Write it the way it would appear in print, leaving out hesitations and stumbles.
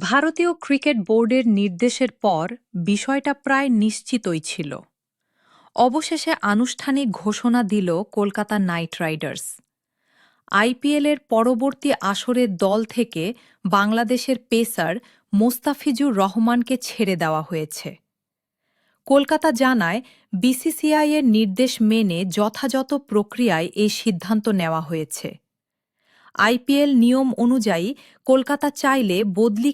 ভারতীয় ক্রিকেট বোর্ডের নির্দেশের পর বিষয়টা প্রায় নিশ্চিতই ছিল। অবশেষে আনুষ্ঠানিক ঘোষণা দিল কলকাতা নাইট রাইডার্স। আইপিএলের পরবর্তী আসরের দল থেকে বাংলাদেশের পেসার মোস্তাফিজুর রহমানকে ছেড়ে দেওয়া হয়েছে। কলকাতা জানায়, বিসিসিআই এর নির্দেশ মেনে যথাযথ প্রক্রিয়ায় এই সিদ্ধান্ত নেওয়া হয়েছে। আইপিএল নিয়ম অনুযায়ী কলকাতা চাইলে বদলি